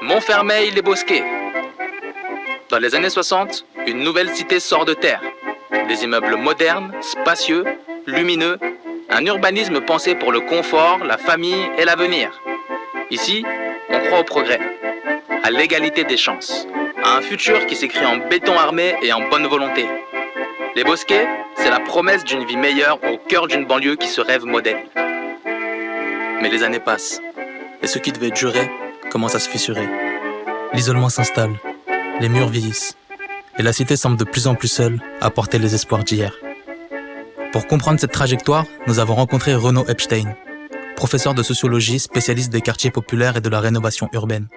Montfermeil-les-Bosquets. Dans les années 60, une nouvelle cité sort de terre. Des immeubles modernes, spacieux, lumineux, un urbanisme pensé pour le confort, la famille et l'avenir. Ici, on croit au progrès, à l'égalité des chances, à un futur qui s'écrit en béton armé et en bonne volonté. Les Bosquets, c'est la promesse d'une vie meilleure au cœur d'une banlieue qui se rêve modèle. Mais les années passent, et ce qui devait être juré commence à se fissurer. L'isolement s'installe, les murs vieillissent, et la cité semble de plus en plus seule à porter les espoirs d'hier. Pour comprendre cette trajectoire, nous avons rencontré Renaud Epstein, professeur de sociologie, spécialiste des quartiers populaires et de la rénovation urbaine.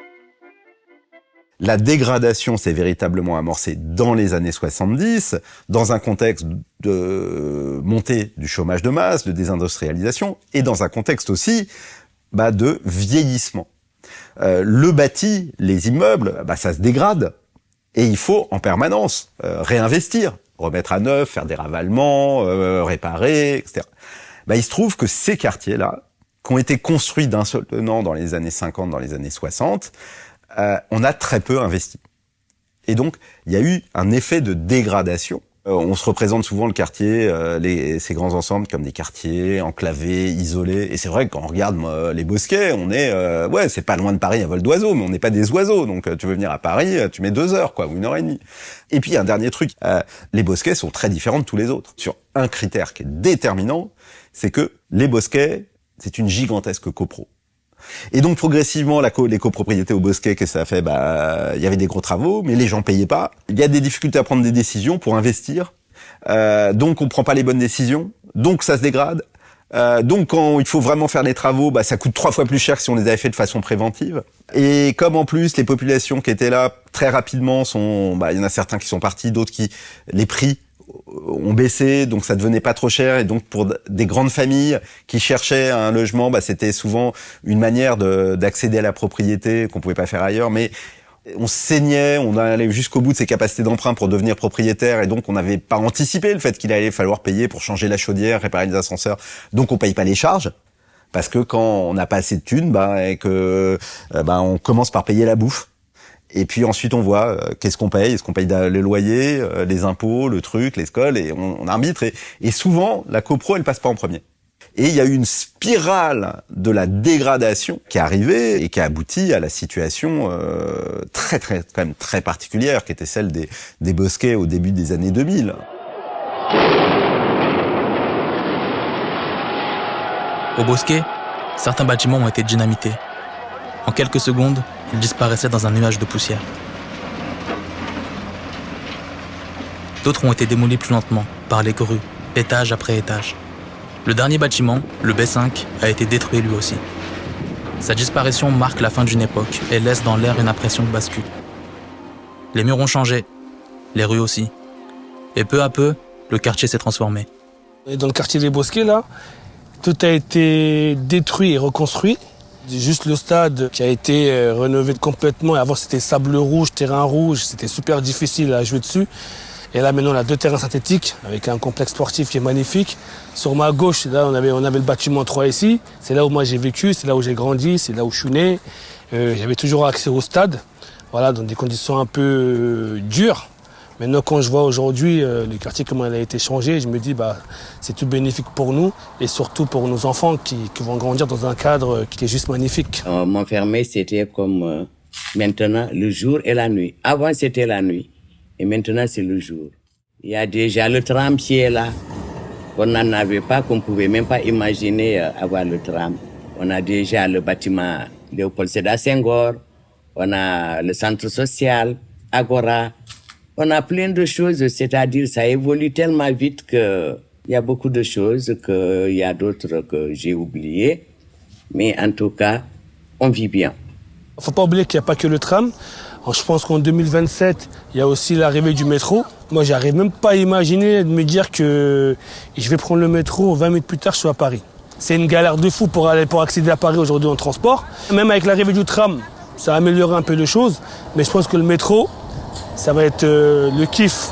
La dégradation s'est véritablement amorcée dans les années 70, dans un contexte de montée du chômage de masse, de désindustrialisation, et dans un contexte aussi de vieillissement. Le bâti, les immeubles, ça se dégrade, et il faut en permanence réinvestir, remettre à neuf, faire des ravalements, réparer, etc. Il se trouve que ces quartiers-là, qui ont été construits d'un seul tenant dans les années 50, dans les années 60, on a très peu investi. Et donc, il y a eu un effet de dégradation. On se représente souvent le quartier, ces grands ensembles, comme des quartiers enclavés, isolés. Et c'est vrai que quand on regarde les Bosquets, on est... c'est pas loin de Paris à vol d'oiseau, mais on n'est pas des oiseaux. Donc, tu veux venir à Paris, tu mets 2 heures, ou 1h30. Et puis, un dernier truc, les Bosquets sont très différents de tous les autres. Sur un critère qui est déterminant, c'est que les Bosquets, c'est une gigantesque copro. Et donc progressivement, les copropriétés au Bosquet, qu'est-ce que ça a fait ? Il y avait des gros travaux, mais les gens payaient pas. Il y a des difficultés à prendre des décisions pour investir. Donc on prend pas les bonnes décisions. Donc ça se dégrade. Donc quand il faut vraiment faire les travaux, ça coûte 3 fois plus cher que si on les avait fait de façon préventive. Et comme en plus les populations qui étaient là très rapidement il y en a certains qui sont partis, d'autres qui les prix ont baissé, donc ça devenait pas trop cher, et donc pour des grandes familles qui cherchaient un logement, c'était souvent une manière d'accéder à la propriété qu'on pouvait pas faire ailleurs, mais on saignait, on allait jusqu'au bout de ses capacités d'emprunt pour devenir propriétaire, et donc on n'avait pas anticipé le fait qu'il allait falloir payer pour changer la chaudière, réparer les ascenseurs, donc on paye pas les charges, parce que quand on n'a pas assez de thunes, et que on commence par payer la bouffe. Et puis ensuite on voit qu'est-ce qu'on paye, est-ce qu'on paye le loyer, les impôts, le truc, les scoles, et on arbitre. Et souvent la copro elle passe pas en premier. Et il y a eu une spirale de la dégradation qui est arrivée et qui a abouti à la situation quand même très particulière, qui était celle des Bosquets au début des années 2000. Au Bosquet, certains bâtiments ont été dynamités. En quelques secondes, ils disparaissaient dans un nuage de poussière. D'autres ont été démolis plus lentement, par les grues, étage après étage. Le dernier bâtiment, le B5, a été détruit lui aussi. Sa disparition marque la fin d'une époque et laisse dans l'air une impression de bascule. Les murs ont changé, les rues aussi. Et peu à peu, le quartier s'est transformé. Et dans le quartier des Bosquets, là, tout a été détruit et reconstruit. Juste le stade qui a été rénové complètement. Avant, c'était sable rouge, terrain rouge. C'était super difficile à jouer dessus. Et là, maintenant, on a 2 terrains synthétiques avec un complexe sportif qui est magnifique. Sur ma gauche, là, on avait le bâtiment 3 ici. C'est là où moi j'ai vécu, c'est là où j'ai grandi, c'est là où je suis né. J'avais toujours accès au stade, dans des conditions un peu dures. Maintenant, quand je vois aujourd'hui le quartier, comment il a été changé, je me dis c'est tout bénéfique pour nous et surtout pour nos enfants qui vont grandir dans un cadre qui est juste magnifique. Montfermeil, c'était comme maintenant le jour et la nuit. Avant, c'était la nuit et maintenant, c'est le jour. Il y a déjà le tram qui est là, qu'on n'en avait pas, qu'on ne pouvait même pas imaginer avoir le tram. On a déjà le bâtiment Léopold Sédar Senghor, on a le centre social, Agora. On a plein de choses, c'est-à-dire ça évolue tellement vite qu'il y a beaucoup de choses, qu'il y a d'autres que j'ai oubliées. Mais en tout cas, on vit bien. Il ne faut pas oublier qu'il n'y a pas que le tram. Alors, je pense qu'en 2027, il y a aussi l'arrivée du métro. Moi, j'arrive même pas à imaginer de me dire que je vais prendre le métro 20 minutes plus tard, je suis à Paris. C'est une galère de fou pour accéder à Paris aujourd'hui en transport. Même avec l'arrivée du tram, ça a amélioré un peu les choses. Mais je pense que le métro, ça va être le kiff.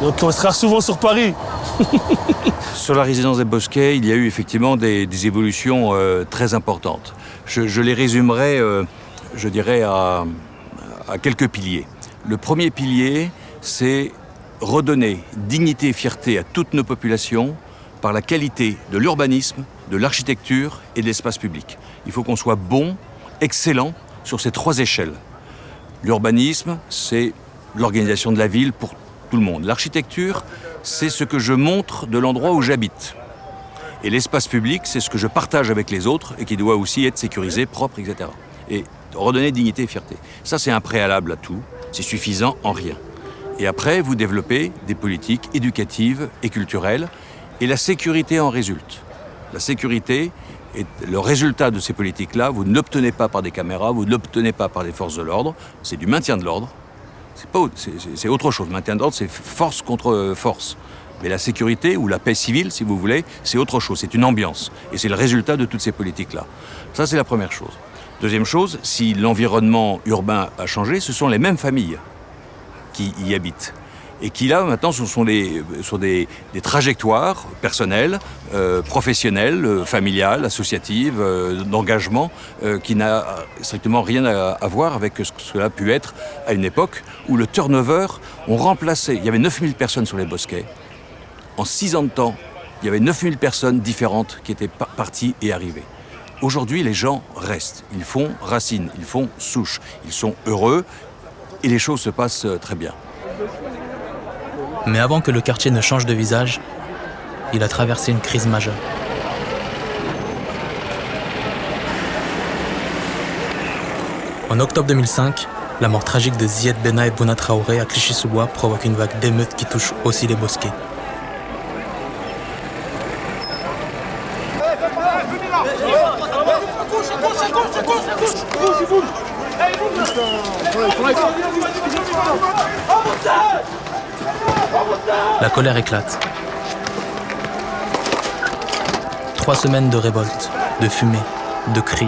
Donc on sera souvent sur Paris. Sur la résidence des Bosquets, il y a eu effectivement des évolutions très importantes. Je les résumerai, je dirais, à à quelques piliers. Le premier pilier, c'est redonner dignité et fierté à toutes nos populations par la qualité de l'urbanisme, de l'architecture et de l'espace public. Il faut qu'on soit bon, excellent sur ces 3 échelles. L'urbanisme, c'est l'organisation de la ville pour tout le monde. L'architecture, c'est ce que je montre de l'endroit où j'habite. Et l'espace public, c'est ce que je partage avec les autres et qui doit aussi être sécurisé, propre, etc. Et redonner dignité et fierté. Ça, c'est un préalable à tout. C'est suffisant en rien. Et après, vous développez des politiques éducatives et culturelles et la sécurité en résulte. La sécurité est le résultat de ces politiques-là. Vous ne l'obtenez pas par des caméras, vous ne l'obtenez pas par des forces de l'ordre. C'est du maintien de l'ordre. C'est autre chose. Le maintien de l'ordre, c'est force contre force. Mais la sécurité, ou la paix civile, si vous voulez, c'est autre chose. C'est une ambiance. Et c'est le résultat de toutes ces politiques-là. Ça, c'est la première chose. Deuxième chose, si l'environnement urbain a changé, ce sont les mêmes familles qui y habitent. Et qui là, maintenant, sont des trajectoires personnelles, professionnelles, familiales, associatives, d'engagement, qui n'a strictement rien à voir avec ce que cela a pu être à une époque où le turnover, on remplaçait, il y avait 9000 personnes sur les bosquets. En 6 ans de temps, il y avait 9000 personnes différentes qui étaient parties et arrivées. Aujourd'hui, les gens restent, ils font racine, ils font souche, ils sont heureux et les choses se passent très bien. Mais avant que le quartier ne change de visage, il a traversé une crise majeure. En octobre 2005, la mort tragique de Ziad Benna et Bouna Traoré à Clichy-sous-Bois provoque une vague d'émeutes qui touche aussi les bosquets. La colère éclate. 3 semaines de révolte, de fumée, de cris.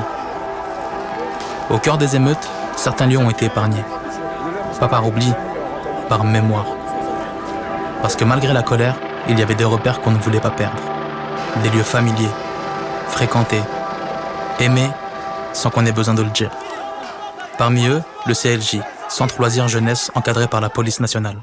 Au cœur des émeutes, certains lieux ont été épargnés. Pas par oubli, par mémoire. Parce que malgré la colère, il y avait des repères qu'on ne voulait pas perdre. Des lieux familiers, fréquentés, aimés, sans qu'on ait besoin de le dire. Parmi eux, le CLJ, Centre Loisirs Jeunesse encadré par la police nationale.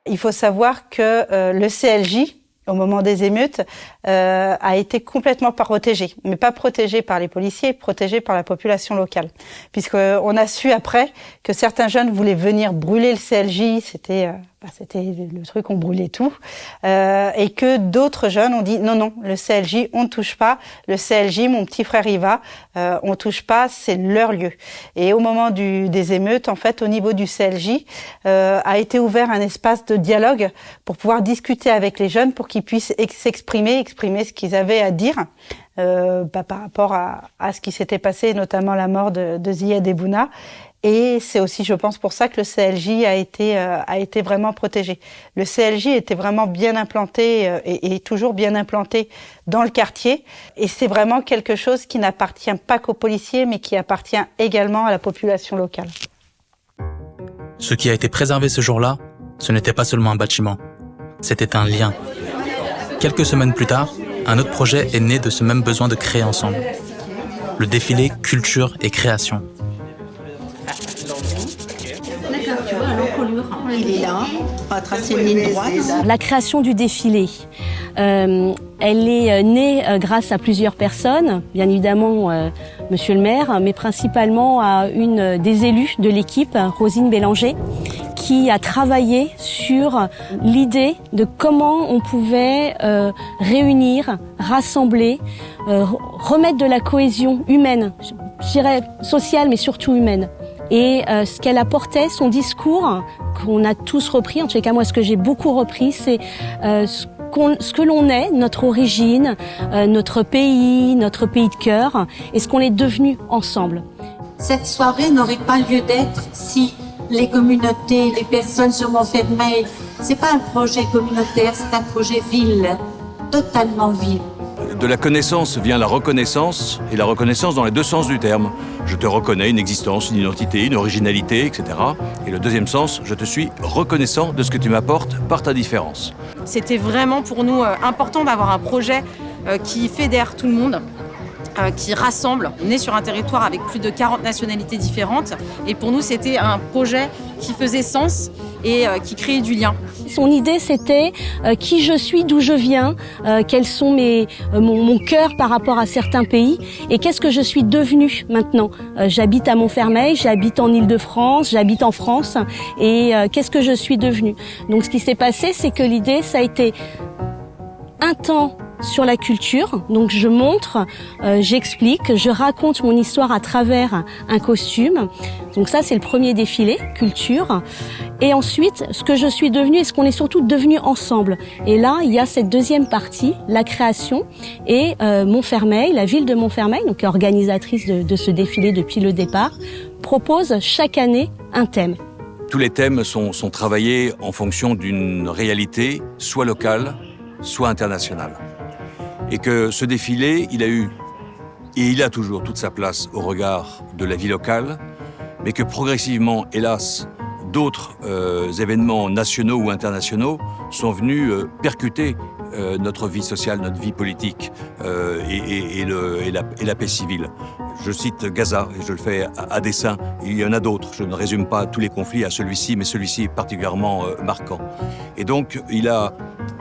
Il faut savoir que le CLJ, au moment des émeutes, a été complètement protégé. Mais pas protégé par les policiers, protégé par la population locale. Puisqu'on a su après que certains jeunes voulaient venir brûler le CLJ, c'était le truc, on brûlait tout. Et que d'autres jeunes ont dit non, le CLJ, on ne touche pas. Le CLJ, mon petit frère y va, on touche pas, c'est leur lieu. Et au moment des émeutes, en fait, au niveau du CLJ, a été ouvert un espace de dialogue pour pouvoir discuter avec les jeunes, pour qu'ils puissent exprimer ce qu'ils avaient à dire. Par rapport à ce qui s'était passé, notamment la mort de Ziad et Bouna. Et c'est aussi, je pense, pour ça que le CLJ a été vraiment protégé. Le CLJ était vraiment bien implanté et toujours bien implanté dans le quartier. Et c'est vraiment quelque chose qui n'appartient pas qu'aux policiers, mais qui appartient également à la population locale. Ce qui a été préservé ce jour-là, ce n'était pas seulement un bâtiment. C'était un lien. Quelques semaines plus tard, un autre projet est né de ce même besoin de créer ensemble. Le défilé Culture et Création. D'accord, tu vois, l'encolure, il est là, on va tracer une ligne droite. La création du défilé, elle est née grâce à plusieurs personnes, bien évidemment Monsieur le maire, mais principalement à une des élus de l'équipe, Rosine Bélanger, qui a travaillé sur l'idée de comment on pouvait réunir, rassembler, remettre de la cohésion humaine, je dirais sociale mais surtout humaine. Et ce qu'elle apportait, son discours, qu'on a tous repris, en tout cas moi ce que j'ai beaucoup repris, c'est ce que l'on est, notre origine, notre pays de cœur, et ce qu'on est devenu ensemble. Cette soirée n'aurait pas lieu d'être si les communautés, les personnes sur mon fait de mail, c'est pas un projet communautaire, c'est un projet ville, totalement ville. De la connaissance vient la reconnaissance, et la reconnaissance dans les 2 sens du terme. Je te reconnais une existence, une identité, une originalité, etc. Et le deuxième sens, je te suis reconnaissant de ce que tu m'apportes par ta différence. C'était vraiment pour nous important d'avoir un projet qui fédère tout le monde. qui rassemble. On est sur un territoire avec plus de 40 nationalités différentes et pour nous c'était un projet qui faisait sens et qui créait du lien. Son idée c'était qui je suis, d'où je viens, quels sont mon cœur par rapport à certains pays et qu'est-ce que je suis devenue maintenant. J'habite à Montfermeil, j'habite en Île-de-France, j'habite en France et qu'est-ce que je suis devenue. Donc ce qui s'est passé, c'est que l'idée ça a été un temps sur la culture, donc je montre, j'explique, je raconte mon histoire à travers un costume. Donc ça c'est le premier défilé, culture. Et ensuite, ce que je suis devenue et ce qu'on est surtout devenus ensemble. Et là, il y a cette deuxième partie, la création. Et Montfermeil, la ville de Montfermeil, donc organisatrice de ce défilé depuis le départ, propose chaque année un thème. Tous les thèmes sont travaillés en fonction d'une réalité, soit locale, soit internationale. Et que ce défilé, il a eu, et il a toujours toute sa place au regard de la vie locale, mais que progressivement, hélas, d'autres événements nationaux ou internationaux sont venus percuter notre vie sociale, notre vie politique et la paix civile. Je cite Gaza, et je le fais à dessein, il y en a d'autres. Je ne résume pas tous les conflits à celui-ci, mais celui-ci est particulièrement marquant. Et donc, il a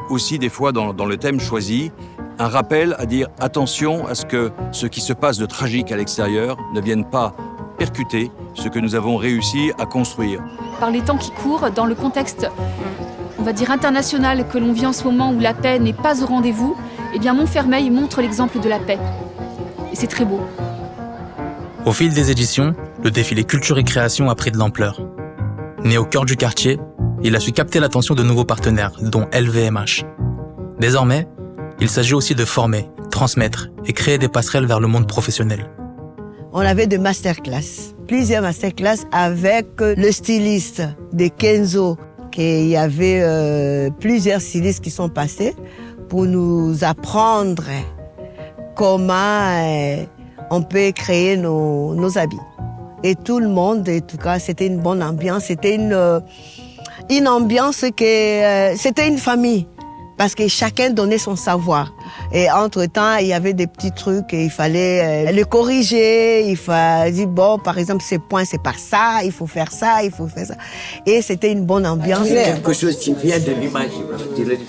aussi des fois dans le thème choisi un rappel à dire attention à ce que ce qui se passe de tragique à l'extérieur ne vienne pas percuter ce que nous avons réussi à construire. Par les temps qui courent, dans le contexte, on va dire international que l'on vit en ce moment où la paix n'est pas au rendez-vous, eh bien Montfermeil montre l'exemple de la paix. Et c'est très beau. Au fil des éditions, le défilé Culture et Création a pris de l'ampleur. Né au cœur du quartier, il a su capter l'attention de nouveaux partenaires, dont LVMH. Désormais, il s'agit aussi de former, transmettre et créer des passerelles vers le monde professionnel. On avait des masterclass, plusieurs masterclass avec le styliste de Kenzo. Il y avait plusieurs stylistes qui sont passés pour nous apprendre comment on peut créer nos habits. Et tout le monde, en tout cas, c'était une bonne ambiance. C'était une ambiance c'était une famille. Parce que chacun donnait son savoir. Et entre-temps, il y avait des petits trucs et il fallait les corriger. Il fallait dire, bon, par exemple, ces points, c'est par ça, il faut faire ça, il faut faire ça. Et c'était une bonne ambiance. C'est quelque chose qui vient de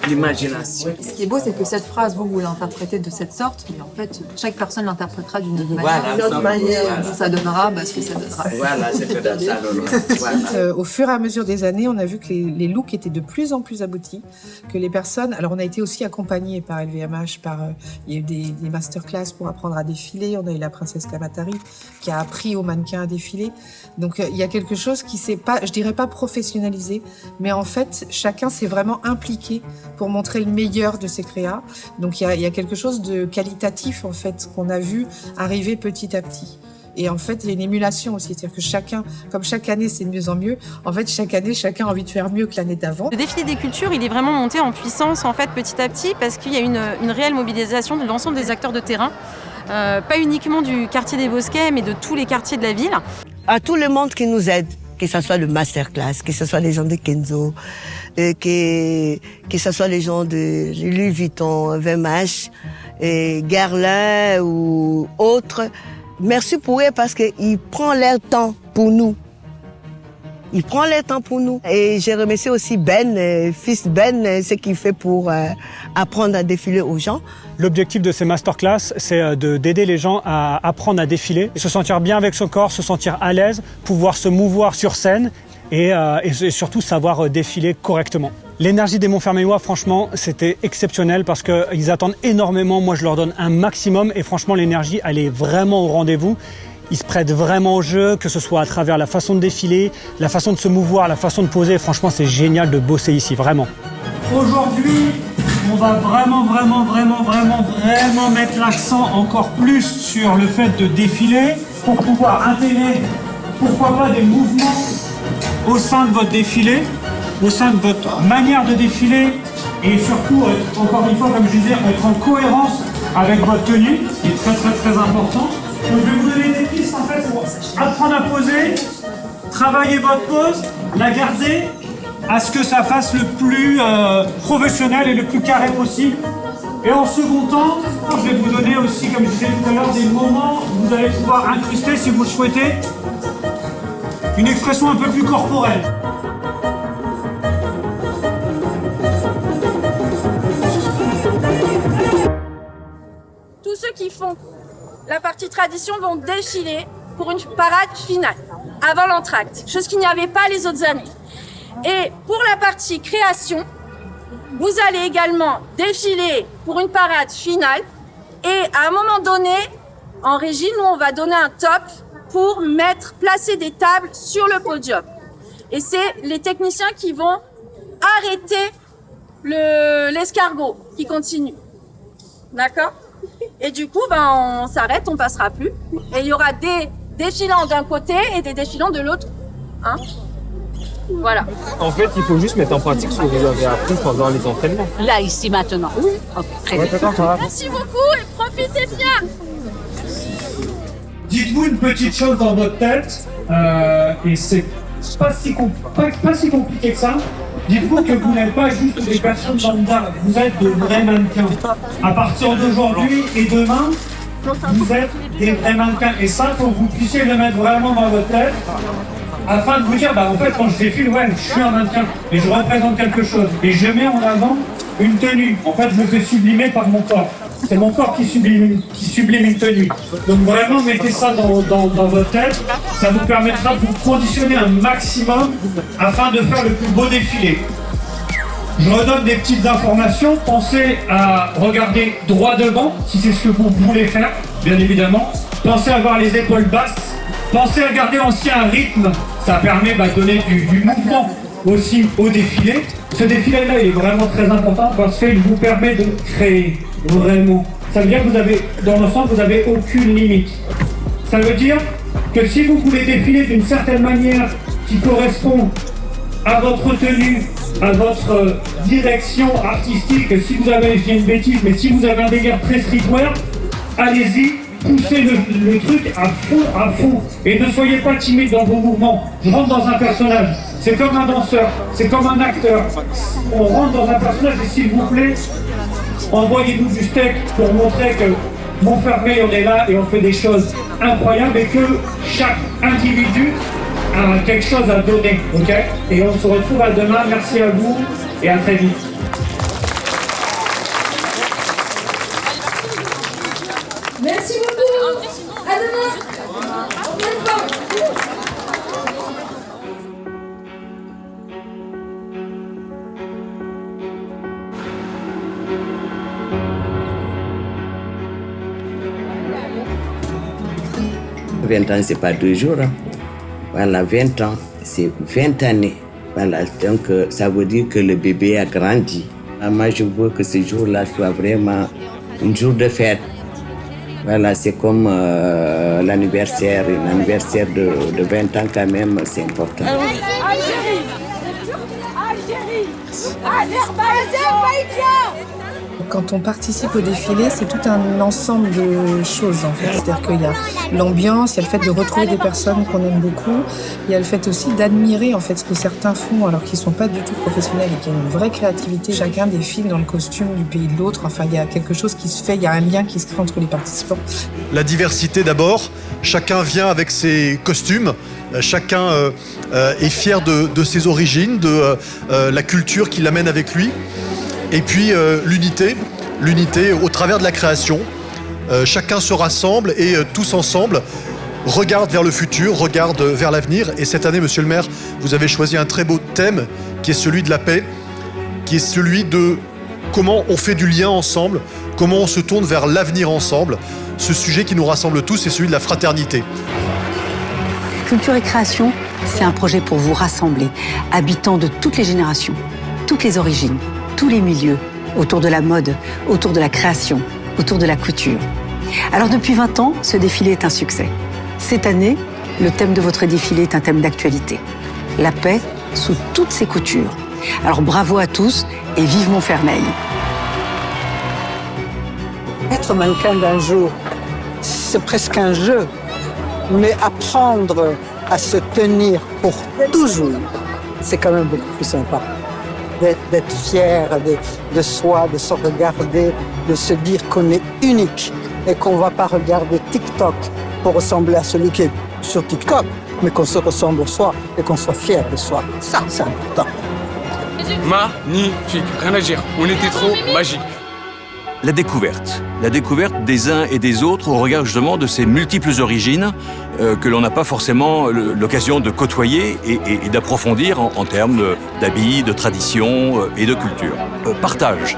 l'imagination. Ce qui est beau, c'est que cette phrase, vous l'interprétez de cette sorte, mais en fait, chaque personne l'interprétera d'une autre manière. Ça donnera ce que ça donnera. Voilà, c'est que ça donnera. Au fur et à mesure des années, on a vu que les looks étaient de plus en plus aboutis, que les personnes... Alors, on a été aussi accompagnés par LVMH, il y a eu des masterclass pour apprendre à défiler. On a eu la princesse Kamatari qui a appris aux mannequins à défiler. Donc, il y a quelque chose qui s'est pas, je dirais pas professionnalisé, mais en fait, chacun s'est vraiment impliqué pour montrer le meilleur de ses créas. Donc, il y a quelque chose de qualitatif, en fait, qu'on a vu arriver petit à petit. Et en fait, il y a une émulation aussi. C'est-à-dire que chacun, comme chaque année, c'est de mieux en mieux. En fait, chaque année, chacun a envie de faire mieux que l'année d'avant. Le défilé des cultures, il est vraiment monté en puissance, en fait, petit à petit, parce qu'il y a une réelle mobilisation de l'ensemble des acteurs de terrain. Pas uniquement du quartier des Bosquets, mais de tous les quartiers de la ville. À tout le monde qui nous aide, que ce soit le masterclass, que ce soit les gens de Kenzo, que ce soit les gens de Louis Vuitton, LVMH, Guerlain ou autres. Merci pour eux parce qu'ils prennent leur temps pour nous. Ils prennent leur temps pour nous. Et j'ai remercié aussi Ben, fils Ben, ce qu'il fait pour apprendre à défiler aux gens. L'objectif de ces masterclass, c'est d'aider les gens à apprendre à défiler, se sentir bien avec son corps, se sentir à l'aise, pouvoir se mouvoir sur scène et surtout savoir défiler correctement. L'énergie des Montfermeillois, franchement, c'était exceptionnel parce qu'ils attendent énormément. Moi, je leur donne un maximum et franchement, l'énergie, elle est vraiment au rendez-vous. Ils se prêtent vraiment au jeu, que ce soit à travers la façon de défiler, la façon de se mouvoir, la façon de poser. Franchement, c'est génial de bosser ici, vraiment. Aujourd'hui, on va vraiment mettre l'accent encore plus sur le fait de défiler pour pouvoir intégrer, pourquoi pas, des mouvements au sein de votre défilé, au sein de votre manière de défiler et surtout, encore une fois, comme je disais, être en cohérence avec votre tenue, ce qui est très important. Donc je vais vous donner des pistes en fait pour apprendre à poser, travailler votre pose, la garder à ce que ça fasse le plus professionnel et le plus carré possible Et en second temps, je vais vous donner aussi, comme je disais tout à l'heure, des moments où vous allez pouvoir incruster, si vous le souhaitez, une expression un peu plus corporelle. Tous ceux qui font la partie tradition vont défiler pour une parade finale, avant l'entracte, chose qu'il n'y avait pas les autres années. Et pour la partie création, vous allez également défiler pour une parade finale et à un moment donné, en régie, nous on va donner un top pour placer des tables sur le podium. Et c'est les techniciens qui vont arrêter l'escargot qui continue. D'accord ? Et du coup, on s'arrête, on passera plus. Et il y aura des défilants d'un côté et des défilants de l'autre. Hein ? Voilà. En fait, il faut juste mettre en pratique ce que vous avez appris pendant les entraînements. Là, ici, maintenant. Oui. Très bien. Merci beaucoup et profitez bien. Dites-vous une petite chose dans votre tête, et c'est pas si compliqué que ça. Dites-vous que vous n'êtes pas juste des personnes lambda, vous êtes de vrais mannequins. À partir d'aujourd'hui et demain, vous êtes des vrais mannequins. Et ça, il faut que vous puissiez le mettre vraiment dans votre tête, afin de vous dire, en fait, quand je défile, ouais, je suis un mannequin, et je représente quelque chose. Et je mets en avant une tenue. En fait, je me fais sublimer par mon corps. C'est mon corps qui sublime une tenue. Donc vraiment, mettez ça dans votre tête. Ça vous permettra de vous conditionner un maximum afin de faire le plus beau défilé. Je redonne des petites informations. Pensez à regarder droit devant, si c'est ce que vous voulez faire, bien évidemment. Pensez à avoir les épaules basses. Pensez à garder aussi un rythme. Ça permet de donner du mouvement aussi au défilé. Ce défilé-là, il est vraiment très important parce qu'il vous permet de créer. Vraiment. Ça veut dire que vous avez, dans l'ensemble, vous n'avez aucune limite. Ça veut dire que si vous voulez défiler d'une certaine manière qui correspond à votre tenue, à votre direction artistique, si vous avez, je dis une bêtise, mais si vous avez un délire très streetwear, allez-y, poussez le truc à fond. Et ne soyez pas timide dans vos mouvements. Je rentre dans un personnage. C'est comme un danseur, c'est comme un acteur. On rentre dans un personnage et s'il vous plaît, envoyez-nous du steak pour montrer que Montfermeil, on est là et on fait des choses incroyables et que chaque individu a quelque chose à donner, ok ? Et on se retrouve à demain. Merci à vous et à très vite. Merci beaucoup. À demain. « 20 ans, c'est pas 2 jours. Hein. Voilà, 20 ans, c'est 20 années. Voilà, donc ça veut dire que le bébé a grandi. Moi, je veux que ce jour-là soit vraiment un jour de fête. Voilà, c'est comme l'anniversaire de 20 ans quand même, c'est important. Algérie. Quand on participe au défilé, c'est tout un ensemble de choses en fait. C'est-à-dire qu'il y a l'ambiance, il y a le fait de retrouver des personnes qu'on aime beaucoup, il y a le fait aussi d'admirer en fait ce que certains font alors qu'ils sont pas du tout professionnels et qu'il y a une vraie créativité. Chacun défile dans le costume du pays de l'autre. Enfin, il y a quelque chose qui se fait, il y a un lien qui se crée entre les participants. La diversité d'abord. Chacun vient avec ses costumes. Chacun est fier de ses origines, de la culture qui l'amène avec lui. Et puis l'unité au travers de la création. Chacun se rassemble et tous ensemble regardent vers le futur, regardent vers l'avenir. Et cette année, monsieur le maire, vous avez choisi un très beau thème qui est celui de la paix, qui est celui de comment on fait du lien ensemble, comment on se tourne vers l'avenir ensemble. Ce sujet qui nous rassemble tous, c'est celui de la fraternité. Culture et création, c'est un projet pour vous rassembler, habitants de toutes les générations, toutes les origines, tous les milieux, autour de la mode, autour de la création, autour de la couture. Alors depuis 20 ans, ce défilé est un succès. Cette année, le thème de votre défilé est un thème d'actualité. La paix sous toutes ses coutures. Alors bravo à tous et vive Montfermeil. Être mannequin d'un jour, c'est presque un jeu. Mais apprendre à se tenir pour toujours, c'est quand même beaucoup plus sympa. d'être fier de soi, de se regarder, de se dire qu'on est unique et qu'on ne va pas regarder TikTok pour ressembler à celui qui est sur TikTok, mais qu'on se ressemble soi et qu'on soit fier de soi. Ça, c'est important. Magnifique, rien à dire. On était trop magique. La découverte des uns et des autres au regard justement de ces multiples origines que l'on n'a pas forcément l'occasion de côtoyer et d'approfondir en termes d'habits, de traditions et de culture. Partage.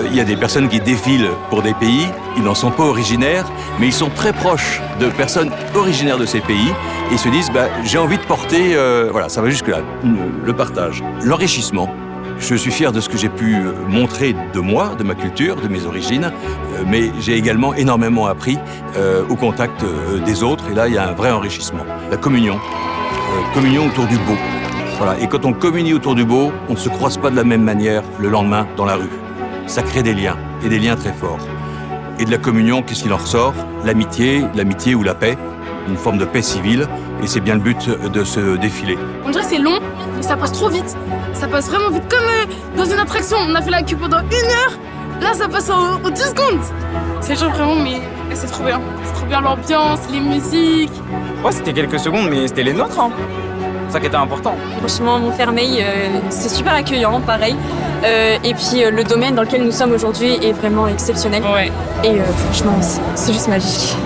Il y a des personnes qui défilent pour des pays, ils n'en sont pas originaires, mais ils sont très proches de personnes originaires de ces pays et se disent j'ai envie de porter, voilà, ça va jusque-là, le partage. L'enrichissement. Je suis fier de ce que j'ai pu montrer de moi, de ma culture, de mes origines, mais j'ai également énormément appris au contact des autres, et là, il y a un vrai enrichissement. La communion, communion autour du beau. Voilà. Et quand on communie autour du beau, on ne se croise pas de la même manière le lendemain dans la rue. Ça crée des liens, et des liens très forts. Et de la communion, qu'est-ce qu'il en ressort? L'amitié ou la paix, une forme de paix civile, et c'est bien le but de ce défilé. On dirait que c'est long, mais ça passe trop vite. Ça passe vraiment vite, comme dans une attraction. On a fait la queue pendant 1 heure, là ça passe aux 10 secondes. C'est genre vraiment, mais c'est trop bien. C'est trop bien l'ambiance, les musiques. Ouais, c'était quelques secondes, mais c'était les nôtres, hein. C'est ça qui était important. Franchement, Montfermeil, c'est super accueillant, pareil. Et puis le domaine dans lequel nous sommes aujourd'hui est vraiment exceptionnel. Ouais. Et franchement, c'est juste magique.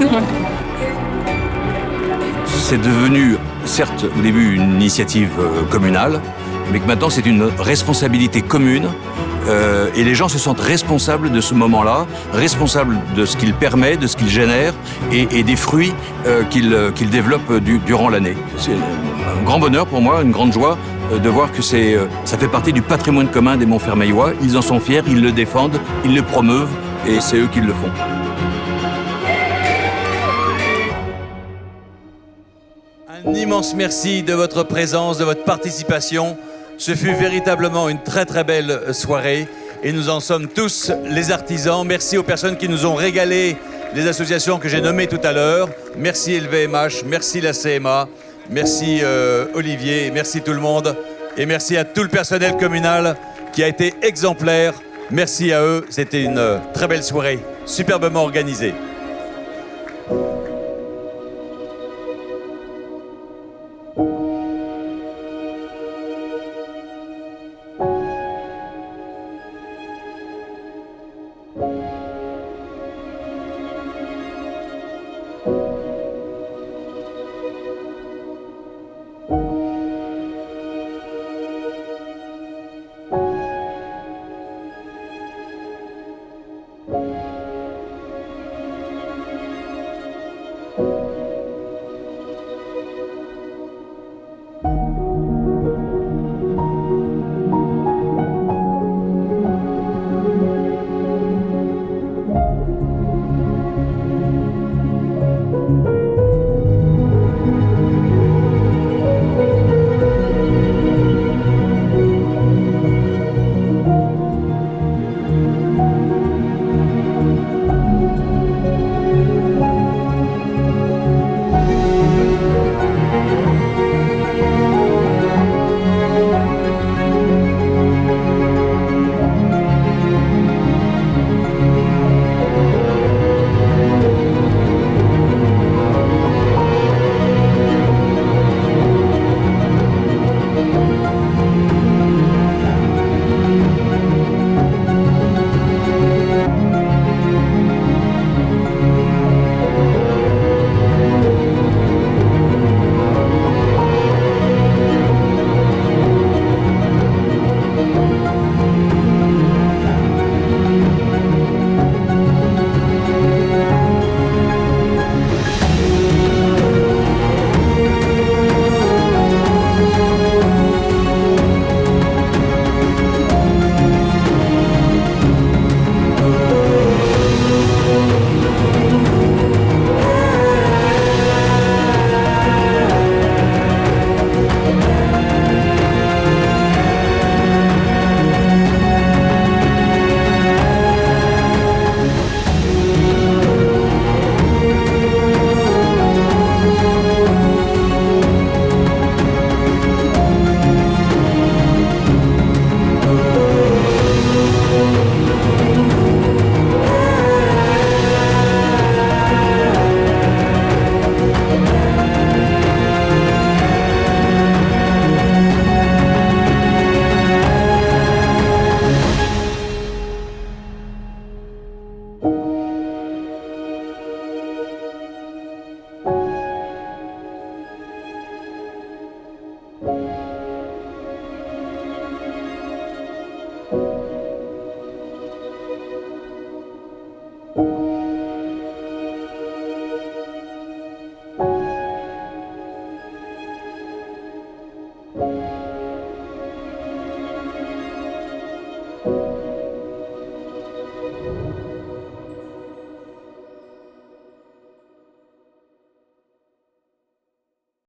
C'est devenu, certes, au début, une initiative communale, mais que maintenant, c'est une responsabilité commune. Et les gens se sentent responsables de ce moment-là, responsables de ce qu'il permet, de ce qu'il génère, et des fruits qu'il développe durant l'année. C'est un grand bonheur pour moi, une grande joie de voir que ça fait partie du patrimoine commun des Montfermeillois. Ils en sont fiers, ils le défendent, ils le promeuvent, et c'est eux qui le font. Un immense merci de votre présence, de votre participation. Ce fut véritablement une très très belle soirée et nous en sommes tous les artisans. Merci aux personnes qui nous ont régalé, les associations que j'ai nommées tout à l'heure. Merci LVMH, merci la CMA, merci Olivier, merci tout le monde et merci à tout le personnel communal qui a été exemplaire. Merci à eux, c'était une très belle soirée, superbement organisée.